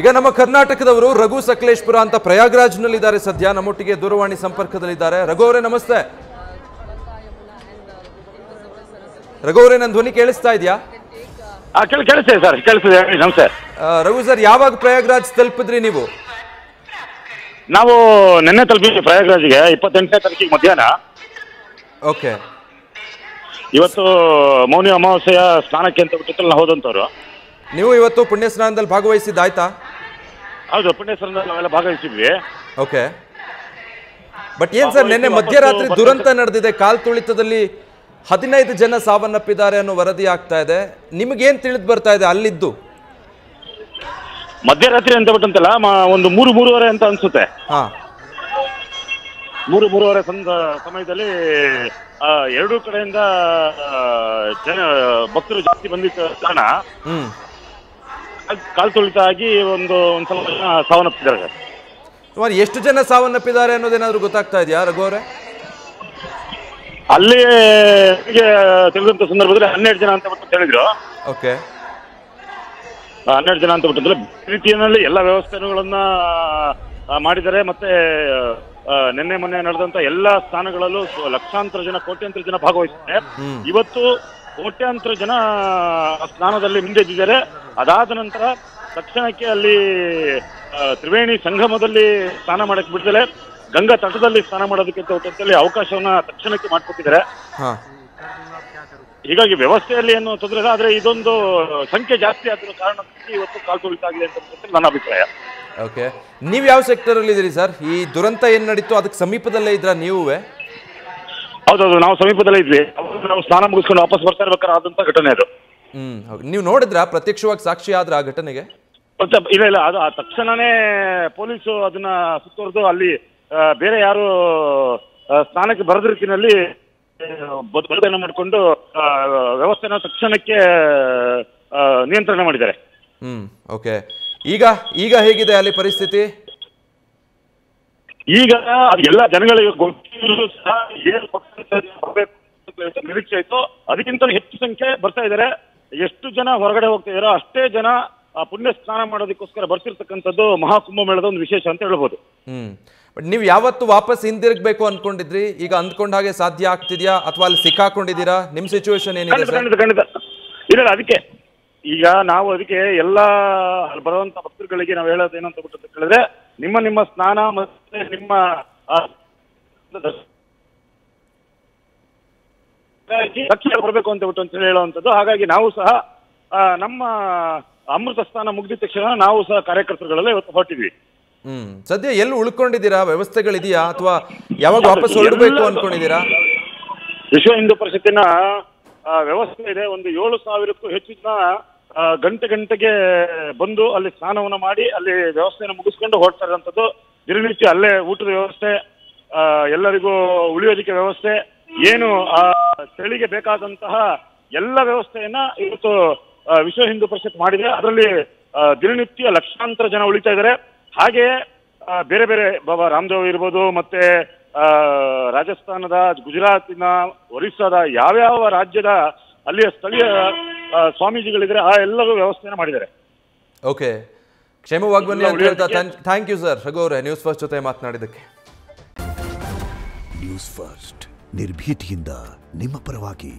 ಈಗ ನಮ್ಮ ಕರ್ನಾಟಕದವರು ರಘು ಸಕಲೇಶ್ಪುರ ಅಂತ ಪ್ರಯಾಗ್ರಾಜ್ನಲ್ಲಿದ್ದಾರೆ. ಸದ್ಯ ನಮ್ಮೊಟ್ಟಿಗೆ ದೂರವಾಣಿ ಸಂಪರ್ಕದಲ್ಲಿದ್ದಾರೆ. ರಘು ಅವರೇ ನಮಸ್ತೆ. ರಘು ಅವರೇ, ನನ್ನ ಧ್ವನಿ ಕೇಳಿಸ್ತಾ ಇದೆಯಾ? ಕೇಳಿಸ್ತಿದೆ ಸರ್, ಕೇಳಿಸ್ತಿದೆ. ನಮಸ್ತೆ ರಘು ಸರ್, ಯಾವಾಗ ಪ್ರಯಾಗ್ರಾಜ್ ತಲುಪಿದ್ರಿ ನೀವು? ನಾವು ನಿನ್ನೆ ತಲುಪಿದ್ವಿ ಪ್ರಯಾಗ್ರಾಜ್ಗೆ, 28ನೇ ತಾರೀಕಿಗೆ ಮಧ್ಯಾಹ್ನ. ಓಕೆ. ಇವತ್ತು ಮೌನಿ ಅಮಾವಾಸ್ಯೆಯ ಸ್ನಾನಕ್ಕೆ ಅಂತ ಬಿಟ್ಟಿತ್ತು, ನಾವು ಹೋದಂಥವ್ರು. ನೀವು ಇವತ್ತು ಪುಣ್ಯ ಸ್ನಾನದಲ್ಲಿ ಭಾಗವಹಿಸಿದ್ದಾಯ್ತಾ? ಹೌದು, ಪುಣ್ಯ ಸ್ನಾನದಲ್ಲಿ ನಾವೆಲ್ಲ ಭಾಗವಹಿಸಿದ್ವಿ. ಓಕೆ. ಬಟ್ ಏನ್ ಸರ್, ನಿನ್ನೆ ಮಧ್ಯರಾತ್ರಿ ದುರಂತ ನಡೆದಿದೆ. ಕಾಲ್ ತುಳಿತದಲ್ಲಿ 15 ಜನ ಸಾವನ್ನಪ್ಪಿದ್ದಾರೆ ಅನ್ನೋ ವರದಿ ಆಗ್ತಾ ಇದೆ. ನಿಮಗೇನ್ ತಿಳಿದು ಬರ್ತಾ ಇದೆ ಅಲ್ಲಿದ್ದು? ಮಧ್ಯರಾತ್ರಿ ಅಂತ ಬಿಟ್ಟಂತಲ್ಲ, ಒಂದು 3-3:30 ಅಂತ ಅನ್ಸುತ್ತೆ. 3-3:30 ಸಮಯದಲ್ಲಿ ಎರಡೂ ಕಡೆಯಿಂದ ಜನ ಭಕ್ತರು ಜಾಸ್ತಿ ಬಂದಿದ್ದ ಕಾರಣ ಕಾಲ್ ತುಳಿತ ಆಗಿ ಒಂದು ಸ್ವಲ್ಪ ಜನ ಸಾವನ್ನಪ್ಪಿದ್ದಾರೆ. ಸುಮಾರು ಎಷ್ಟು ಜನ ಸಾವನ್ನಪ್ಪಿದ್ದಾರೆ ಅನ್ನೋದೇನಾದ್ರು ಗೊತ್ತಾಗ್ತಾ ಇದೆಯಾ ರಘು ಅವರೇ? ಅಲ್ಲಿ ತಿಳಿದಂತ ಸಂದರ್ಭದಲ್ಲಿ 12 ಜನ ಅಂತ ಬಿಟ್ಟು ಹೇಳಿದ್ರು. ಓಕೆ. 12 ಜನ ಅಂತ ಬಿಟ್ಟಿದ್ರೆ ರೀತಿಯಲ್ಲಿ ಎಲ್ಲ ವ್ಯವಸ್ಥೆಗಳನ್ನ ಮಾಡಿದ್ದಾರೆ. ಮತ್ತೆ ನಿನ್ನೆ ಮೊನ್ನೆ ನಡೆದಂತ ಎಲ್ಲಾ ಸ್ಥಾನಗಳಲ್ಲೂ ಲಕ್ಷಾಂತರ ಜನ, ಕೋಟ್ಯಾಂತರ ಜನ ಭಾಗವಹಿಸಿದ್ದಾರೆ. ಇವತ್ತು ಕೋಟ್ಯಾಂತರ ಜನ ಸ್ನಾನದಲ್ಲಿ ಮುಂದೆದ್ದಿದ್ದಾರೆ. ಅದಾದ ನಂತರ ತಕ್ಷಣಕ್ಕೆ ಅಲ್ಲಿ ತ್ರಿವೇಣಿ ಸಂಗಮದಲ್ಲಿ ಸ್ನಾನ ಮಾಡಕ್ಕೆ ಬಿಡ್ತಾರೆ, ಗಂಗಾ ತಟದಲ್ಲಿ ಸ್ನಾನ ಮಾಡೋದಕ್ಕೆ ಹೊತ್ತಲ್ಲಿ ಅವಕಾಶವನ್ನ ತಕ್ಷಣಕ್ಕೆ ಮಾಡ್ಕೊಟ್ಟಿದ್ದಾರೆ. ಹೀಗಾಗಿ ವ್ಯವಸ್ಥೆಯಲ್ಲಿ ಏನು ತೊಂದರೆ ಇಲ್ಲ, ಆದ್ರೆ ಇದೊಂದು ಸಂಖ್ಯೆ ಜಾಸ್ತಿ ಆಗಿರೋ ಕಾರಣಕ್ಕೆ ಇವತ್ತು ಕಾಲ್ ತುಳಿತ ಆಗಿದೆ ಅಂತ ನನ್ನ ಅಭಿಪ್ರಾಯ. ಓಕೆ. ನೀವು ಯಾವ ಸೆಕ್ಟರ್ ಅಲ್ಲಿ ಇದ್ದೀರಿ ಸರ್? ಈ ದುರಂತ ಏನ್ ನಡೀತು ಅದಕ್ಕೆ ಸಮೀಪದಲ್ಲೇ ಇದ್ರ ನೀವೇ? ಹೌದೌದು, ನಾವು ಸಮೀಪದಲ್ಲೇ ಇದ್ವಿ. ನಾವು ಸ್ನಾನ ಮುಗಿಸ್ಕೊಂಡು ವಾಪಸ್ ಬರ್ತಾ ಇರ್ಬೇಕಾದ್ರೆ ಆದಂತ ಘಟನೆ ಅದು. ನೀವು ನೋಡಿದ್ರ, ಪ್ರತ್ಯಕ್ಷವಾಗಿ ಸಾಕ್ಷಿ ಆದ್ರ ಆ ಘಟನೆಗೆ? ಇಲ್ಲ, ಅದು ಆ ತಕ್ಷಣನೇ ಪೊಲೀಸು ಅದನ್ನ ಸುತ್ತುವರೆದು ಅಲ್ಲಿ ಬೇರೆ ಯಾರು ಸ್ನಾನಕ್ಕೆ ಬರದ ರೀತಿಯಲ್ಲಿ ಬದಲಾವಣೆ ಮಾಡಿಕೊಂಡು ವ್ಯವಸ್ಥೆನ ತಕ್ಷಣಕ್ಕೆ ನಿಯಂತ್ರಣ ಮಾಡಿದ್ದಾರೆ. ಓಕೆ. ಈಗ ಹೇಗಿದೆ ಅಲ್ಲಿ ಪರಿಸ್ಥಿತಿ? ಈಗ ಎಲ್ಲ ಜನಗಳಿಗೆ ಗೊತ್ತಿರೋ ಸಹ ನಿರೀಕ್ಷೆ ಇತ್ತು, ಅದಕ್ಕಿಂತ ಹೆಚ್ಚು ಸಂಖ್ಯೆ ಬರ್ತಾ ಇದ್ದಾರೆ. ಎಷ್ಟು ಜನ ಹೊರಗಡೆ ಹೋಗ್ತಾ ಇದಾರೋ ಅಷ್ಟೇ ಜನ ಪುಣ್ಯ ಸ್ನಾನ ಮಾಡೋದಕ್ಕೋಸ್ಕರ ಬರ್ತಿರ್ತಕ್ಕಂಥದ್ದು ಮಹಾಕುಂಭಮೇಳದ ಒಂದು ವಿಶೇಷ ಅಂತ ಹೇಳ್ಬೋದು. ಬಟ್ ನೀವು ಯಾವತ್ತು ವಾಪಸ್ ಹಿಂದಿರುಗಬೇಕು ಅನ್ಕೊಂಡಿದ್ರಿ? ಈಗ ಅಂದ್ಕೊಂಡ ಹಾಗೆ ಸಾಧ್ಯ ಆಗ್ತಿದ್ಯಾ ಅಥವಾ ಅಲ್ಲಿ ಸಿಕ್ಕಾಕೊಂಡಿದ್ದೀರಾ? ನಿಮ್ ಸಿಚುವೇಶನ್ ಏನಿದೆ? ಖಂಡಿತ ಇಲ್ಲ, ಅದಕ್ಕೆ ಈಗ ನಾವು ಅದಕ್ಕೆ ಎಲ್ಲ ಬರುವಂತ ಭಕ್ತರುಗಳಿಗೆ ನಾವು ಹೇಳೋದು ಏನಂತ ಬಿಟ್ಟು ಹೇಳಿದ್ರೆ, ನಿಮ್ಮ ಸ್ನಾನ ಮತ್ತೆ ನಿಮ್ಮ ರಕ್ಷಣೆ ಬರಬೇಕು ಅಂತ ಬಿಟ್ಟು ಅಂತ ಹೇಳುವಂಥದ್ದು. ಹಾಗಾಗಿ ನಾವು ಸಹ ನಮ್ಮ ಅಮೃತ ಸ್ನಾನ ಮುಗಿದ ತಕ್ಷಣ ನಾವು ಸಹ ಕಾರ್ಯಕರ್ತರುಗಳೆಲ್ಲ ಇವತ್ತು ಹೊರಟಿದ್ವಿ. ಸದ್ಯ ಎಲ್ಲಿ ಉಳ್ಕೊಂಡಿದ್ದೀರಾ? ವ್ಯವಸ್ಥೆಗಳಿದೆಯಾ ಅಥವಾ ಯಾವಾಗ ವಾಪಸ್ ಹೊರಡಬೇಕು ಅನ್ಕೊಂಡಿದ್ದೀರಾ? ವಿಶ್ವ ಹಿಂದೂ ಪರಿಷತ್ತಿನ ವ್ಯವಸ್ಥೆ ಇದೆ. ಒಂದು 7,000ಕ್ಕೂ ಹೆಚ್ಚು ಜನ ಗಂಟೆಗೆ ಬಂದು ಅಲ್ಲಿ ಸ್ನಾನವನ್ನು ಮಾಡಿ ಅಲ್ಲಿ ವ್ಯವಸ್ಥೆಯನ್ನು ಮುಗಿಸ್ಕೊಂಡು ಹೊರಡ್ತಾ ಇರುವಂಥದ್ದು. ದಿನನಿತ್ಯ ಅಲ್ಲೇ ಊಟದ ವ್ಯವಸ್ಥೆ, ಎಲ್ಲರಿಗೂ ಉಳಿಯೋದಕ್ಕೆ ವ್ಯವಸ್ಥೆ, ಏನು ಚಳಿಗೆ ಬೇಕಾದಂತಹ ಎಲ್ಲ ವ್ಯವಸ್ಥೆಯನ್ನ ಇವತ್ತು ವಿಶ್ವ ಹಿಂದೂ ಪರಿಷತ್ ಮಾಡಿದೆ. ಅದರಲ್ಲಿ ದಿನನಿತ್ಯ ಲಕ್ಷಾಂತರ ಜನ ಉಳಿತಾ ಇದ್ದಾರೆ. ಹಾಗೆ ಬೇರೆ ಬೇರೆ ಬಾಬಾ ರಾಮದೇವ್ ಇರ್ಬೋದು, ಮತ್ತೆ ರಾಜಸ್ಥಾನದ, ಗುಜರಾತಿನ, ಒರಿಸ್ಸಾದ ಯಾವ್ಯಾವ ರಾಜ್ಯದ ಅಲ್ಲಿಯ ಸ್ಥಳೀಯ ಸ್ವಾಮೀಜಿಗಳಿದ್ರೆ ಆ ಎಲ್ಲರೂ ವ್ಯವಸ್ಥೆಯನ್ನು ಮಾಡಿದ್ದಾರೆ. ಓಕೆ, ಕ್ಷೇಮವಾಗಿ ಬನ್ನಿ ಅಂತ ಹೇಳ್ತಾ ಥ್ಯಾಂಕ್ ಯು ಸರ್ ರಘು ಅವರೇ, ನ್ಯೂಸ್ ಫಸ್ಟ್ ಜೊತೆ ಮಾತನಾಡಿದ್ದಕ್ಕೆ. ನ್ಯೂಸ್ ಫಸ್ಟ್ ನಿರ್ಭೀತಿಯಿಂದ ನಿಮ್ಮ ಪರವಾಗಿ.